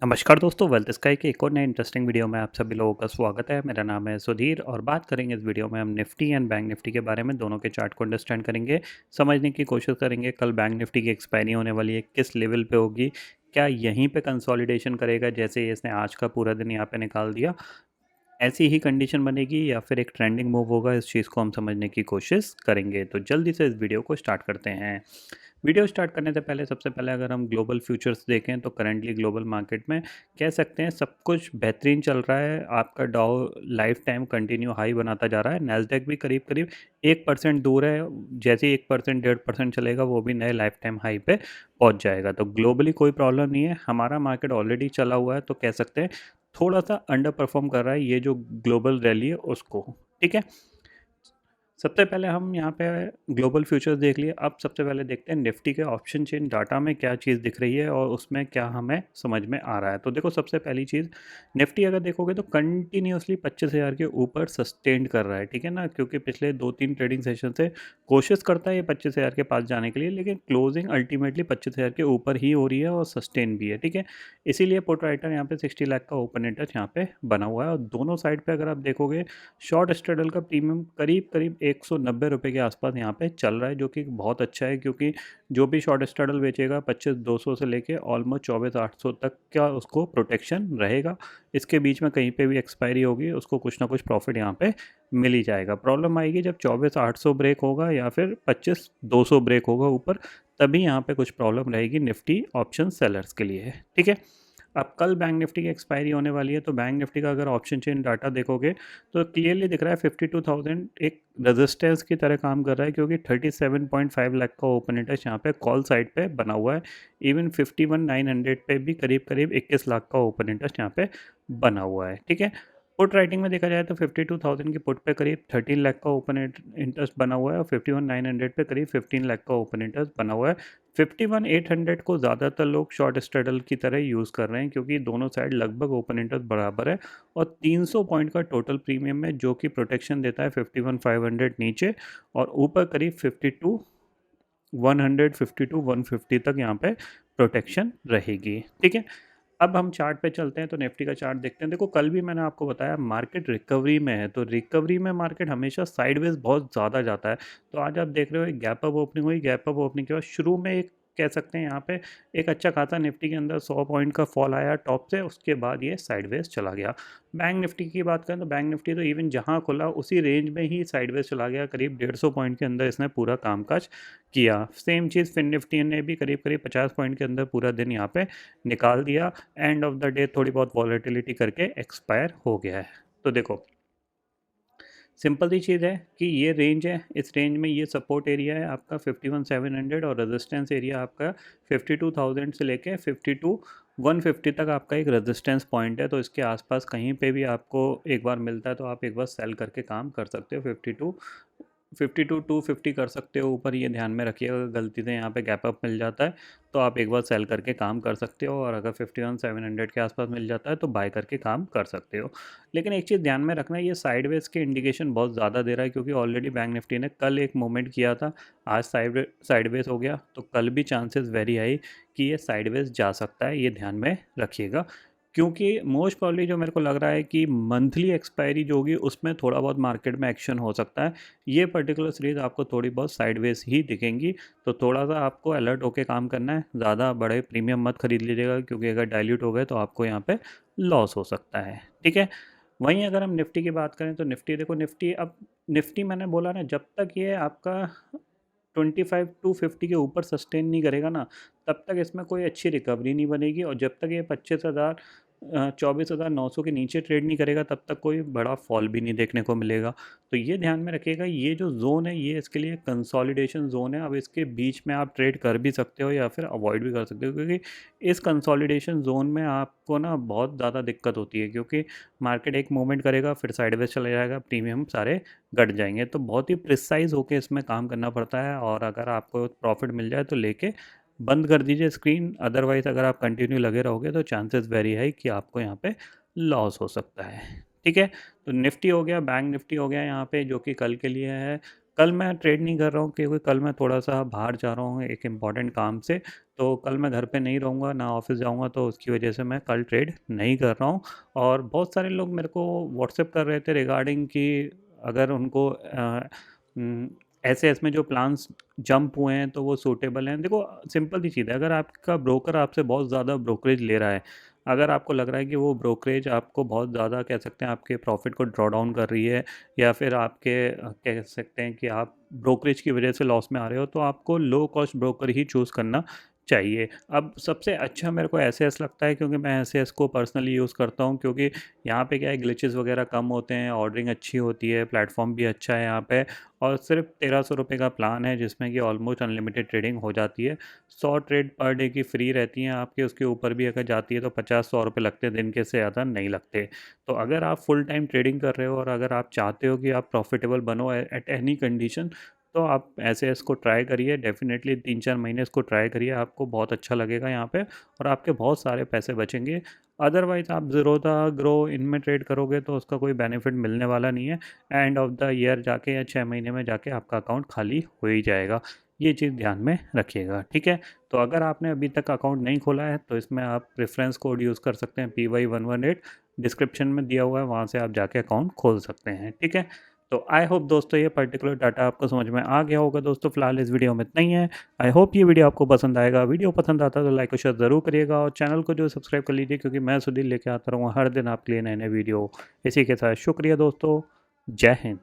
नमस्कार दोस्तों, wealth sky के एक और नए इंटरेस्टिंग वीडियो में आप सभी लोगों का स्वागत है। मेरा नाम है सुधीर और बात करेंगे इस वीडियो में हम निफ्टी एंड बैंक निफ्टी के बारे में। दोनों के चार्ट को अंडरस्टैंड करेंगे, समझने की कोशिश करेंगे कल बैंक निफ्टी की एक्सपायरी होने वाली है, किस लेवल पे होगी, क्या यहीं पे कंसोलिडेशन करेगा जैसे इसने आज का पूरा दिन यहाँ पे निकाल दिया, ऐसी ही कंडीशन बनेगी या फिर एक ट्रेंडिंग मूव होगा। इस चीज़ को हम समझने की कोशिश करेंगे। तो जल्दी से इस वीडियो को स्टार्ट करते हैं। वीडियो स्टार्ट करने से पहले सबसे पहले अगर हम ग्लोबल फ्यूचर्स देखें तो करंटली ग्लोबल मार्केट में कह सकते हैं सब कुछ बेहतरीन चल रहा है। आपका डाउ लाइफ टाइम कंटिन्यू हाई बनाता जा रहा है। नैस्डैक भी करीब करीब 1% दूर है। जैसे ही 1% 1.5% चलेगा वो भी नए लाइफ टाइम हाई पे पहुंच जाएगा। तो ग्लोबली कोई प्रॉब्लम नहीं है। हमारा मार्केट ऑलरेडी चला हुआ है तो कह सकते हैं थोड़ा सा अंडर परफॉर्म कर रहा है ये जो ग्लोबल रैली है उसको। ठीक है, सबसे पहले हम यहाँ पे ग्लोबल फ्यूचर्स देख लिए। अब सबसे पहले देखते हैं निफ्टी के ऑप्शन चेन डाटा में क्या चीज़ दिख रही है और उसमें क्या हमें समझ में आ रहा है। तो देखो, सबसे पहली चीज़, निफ्टी अगर देखोगे तो कंटिन्यूसली 25,000 के ऊपर सस्टेंड कर रहा है। ठीक है ना, क्योंकि पिछले 2-3 ट्रेडिंग सेशन से कोशिश करता है ये 25,000 के पास जाने के लिए, लेकिन क्लोजिंग अल्टीमेटली 25,000 के ऊपर ही हो रही है और सस्टेन भी है। ठीक है, इसीलिए पुट राइटर यहाँ पे 60 लाख का ओपन इंटरेस्ट यहाँ पे बना हुआ है। और दोनों साइड पे अगर आप देखोगे शॉर्ट स्ट्रेडल का प्रीमियम करीब करीब 190 रुपये के आसपास यहाँ पे चल रहा है, जो कि बहुत अच्छा है। क्योंकि जो भी शॉर्ट स्ट्रेडल बेचेगा 25,200 से लेके ऑलमोस्ट 24,800 तक का उसको प्रोटेक्शन रहेगा। इसके बीच में कहीं पे भी एक्सपायरी होगी उसको कुछ ना कुछ प्रॉफिट यहाँ पे मिल ही जाएगा। प्रॉब्लम आएगी जब 24,800 ब्रेक होगा या फिर 25,200 ब्रेक होगा ऊपर, तभी यहाँ पे कुछ प्रॉब्लम रहेगी निफ्टी ऑप्शन सेलर्स के लिए। ठीक है, अब कल बैंक निफ्टी की एक्सपायरी होने वाली है तो बैंक निफ्टी का अगर ऑप्शन चेन डाटा देखोगे तो क्लियरली दिख रहा है 52,000 एक रेजिस्टेंस की तरह काम कर रहा है, क्योंकि 37.5 लाख का ओपन इंटरेस्ट यहाँ पे कॉल साइड पे बना हुआ है। इवन 51,900 पे भी करीब करीब 21 लाख का ओपन इंटरेस्ट यहाँ पे बना हुआ है। ठीक है, पुट राइटिंग में देखा जाए तो 52,000 की पुट पे करीब 13 लाख का ओपन इंटरेस्ट बना हुआ है और 51,900 पे करीब 15 लाख का ओपन इंटरेस्ट बना हुआ है। 51,800 को ज़्यादातर लोग शॉर्ट स्ट्रेडल की तरह यूज़ कर रहे हैं, क्योंकि दोनों साइड लगभग ओपन इंटरेस्ट बराबर है और 300 पॉइंट का टोटल प्रीमियम है, जो कि प्रोटेक्शन देता है 51,500 नीचे और ऊपर करीब 52,150 तक यहाँ पे प्रोटेक्शन रहेगी। ठीक है, अब हम चार्ट पे चलते हैं तो निफ्टी का चार्ट देखते हैं। देखो, कल भी मैंने आपको बताया मार्केट रिकवरी में है, तो रिकवरी में मार्केट हमेशा साइडवेज बहुत ज़्यादा जाता है। तो आज आप देख रहे हो एक गैप अप ओपनिंग हुई, गैप अप ओपनिंग के बाद शुरू में एक कह सकते हैं यहाँ पे एक अच्छा खासा निफ्टी के अंदर 100 पॉइंट का फॉल आया टॉप से, उसके बाद ये साइडवेज चला गया। बैंक निफ्टी की बात करें तो बैंक निफ्टी तो इवन जहाँ खुला उसी रेंज में ही साइडवेज चला गया। करीब 150 पॉइंट के अंदर इसने पूरा कामकाज किया। सेम चीज़ फिन निफ्टी ने भी करीब करीब 50 पॉइंट के अंदर पूरा दिन यहाँ पे निकाल दिया। एंड ऑफ द डे थोड़ी बहुत वॉलेटिलिटी करके एक्सपायर हो गया है। तो देखो, सिंपल सी चीज़ है कि ये रेंज है, इस रेंज में ये सपोर्ट एरिया है आपका 51,700 और रेजिस्टेंस एरिया आपका 52,000 से लेके 52,150 तक आपका एक रेजिस्टेंस पॉइंट है। तो इसके आसपास कहीं पे भी आपको एक बार मिलता है तो आप एक बार सेल करके काम कर सकते हो। 52,250 कर सकते हो ऊपर, ये ध्यान में रखिएगा। गलती से यहाँ पे गैप अप मिल जाता है तो आप एक बार सेल करके काम कर सकते हो, और अगर 51,700 के आसपास मिल जाता है तो बाय करके काम कर सकते हो। लेकिन एक चीज़ ध्यान में रखना, ये साइडवेज के इंडिकेशन बहुत ज़्यादा दे रहा है, क्योंकि ऑलरेडी बैंक निफ्टी ने कल एक मूवमेंट किया था, आज साइडवेज हो गया, तो कल भी चांसेस वेरी हाई कि ये साइडवेज जा सकता है। ये ध्यान में रखिएगा, क्योंकि मोस्ट प्रॉब्ली जो मेरे को लग रहा है कि मंथली एक्सपायरी जो होगी उसमें थोड़ा बहुत मार्केट में एक्शन हो सकता है। ये पर्टिकुलर सीरीज़ आपको थोड़ी बहुत साइडवेज ही दिखेंगी, तो थोड़ा सा आपको अलर्ट होकर काम करना है। ज़्यादा बड़े प्रीमियम मत खरीद लीजिएगा, क्योंकि अगर डाइल्यूट हो गए तो आपको यहाँ पे लॉस हो सकता है। ठीक है, वहीं अगर हम निफ्टी की बात करें तो निफ्टी देखो, निफ्टी मैंने बोला ना, जब तक ये आपका 25,250 के ऊपर सस्टेन नहीं करेगा ना, तब तक इसमें कोई अच्छी रिकवरी नहीं बनेगी। और जब तक ये 24,900 के नीचे ट्रेड नहीं करेगा तब तक कोई बड़ा फॉल भी नहीं देखने को मिलेगा। तो ये ध्यान में रखिएगा, ये जो जोन है ये इसके लिए कंसोलिडेशन जोन है। अब इसके बीच में आप ट्रेड कर भी सकते हो या फिर अवॉइड भी कर सकते हो, क्योंकि इस कंसोलिडेशन जोन में आपको ना बहुत ज़्यादा दिक्कत होती है, क्योंकि मार्केट एक मूवमेंट करेगा फिर साइडवेज चला जाएगा, प्रीमियम सारे घट जाएंगे। तो बहुत ही प्रिसाइज होकर इसमें काम करना पड़ता है, और अगर आपको प्रॉफिट मिल जाए तो लेके बंद कर दीजिए स्क्रीन। अदरवाइज अगर आप कंटिन्यू लगे रहोगे तो चांसेस वेरी है कि आपको यहाँ पे लॉस हो सकता है। ठीक है, तो निफ्टी हो गया, बैंक निफ्टी हो गया यहाँ पे, जो कि कल के लिए है। कल मैं ट्रेड नहीं कर रहा हूँ, क्योंकि कल मैं थोड़ा सा बाहर जा रहा हूँ एक इम्पॉर्टेंट काम से, तो कल मैं घर पे नहीं रहूँगा, ना ऑफ़िस जाऊँगा, तो उसकी वजह से मैं कल ट्रेड नहीं कर रहा हूँ। और बहुत सारे लोग मेरे को व्हाट्सएप कर रहे थे रिगार्डिंग कि अगर उनको ऐसे-ऐसे में जो प्लान्स जंप हुए हैं तो वो सूटेबल हैं। देखो सिंपल सी चीज़ है, अगर आपका ब्रोकर आपसे बहुत ज़्यादा ब्रोकरेज ले रहा है, अगर आपको लग रहा है कि वो ब्रोकरेज आपको बहुत ज़्यादा कह सकते हैं आपके प्रॉफ़िट को ड्रॉ डाउन कर रही है, या फिर आपके कह सकते हैं कि आप ब्रोकरेज की वजह से लॉस में आ रहे हो, तो आपको लो कॉस्ट ब्रोकर ही चूज़ करना चाहिए। अब सबसे अच्छा मेरे को एसएएस लगता है, क्योंकि मैं एसएएस को पर्सनली यूज़ करता हूँ, क्योंकि यहाँ पे क्या है, ग्लिचेस वगैरह कम होते हैं, ऑर्डरिंग अच्छी होती है, प्लेटफॉर्म भी अच्छा है यहाँ पे। और सिर्फ 1300 रुपये का प्लान है जिसमें कि ऑलमोस्ट अनलिमिटेड ट्रेडिंग हो जाती है। 100 ट्रेड पर डे की फ्री रहती हैं आपके, उसके ऊपर भी अगर जाती है तो 50-100 रुपये लगते हैं, दिन के से ज़्यादा नहीं लगते। तो अगर आप फुल टाइम ट्रेडिंग कर रहे हो और अगर आप चाहते हो कि आप प्रॉफिटेबल बनो एट एनी कंडीशन, तो आप ऐसे इसको ट्राई करिए। डेफ़िनेटली 3-4 महीने इसको ट्राई करिए, आपको बहुत अच्छा लगेगा यहाँ पे, और आपके बहुत सारे पैसे बचेंगे। अदरवाइज़ आप ज़ीरोधा, ग्रो इनमें ट्रेड करोगे तो उसका कोई बेनिफिट मिलने वाला नहीं है। एंड ऑफ द ईयर जाके या 6 महीने में जाके आपका अकाउंट खाली हो ही जाएगा। ये चीज़ ध्यान में रखिएगा, ठीक है? तो अगर आपने अभी तक अकाउंट नहीं खोला है तो इसमें आप रेफ़रेंस कोड यूज़ कर सकते हैं, PY118, डिस्क्रिप्शन में दिया हुआ है, वहाँ से आप जाके अकाउंट खोल सकते हैं, ठीक है? तो आई होप दोस्तों ये पर्टिकुलर डाटा आपको समझ में आ गया होगा। दोस्तों फिलहाल इस वीडियो में इतना ही है। आई होप ये वीडियो आपको पसंद आएगा। वीडियो पसंद आता है तो लाइक और शेयर ज़रूर करिएगा, और चैनल को जो सब्सक्राइब कर लीजिए, क्योंकि मैं सुधीर लेके आता रहूँगा हर दिन आपके लिए नए नए वीडियो। इसी के साथ शुक्रिया दोस्तों। जय हिंद।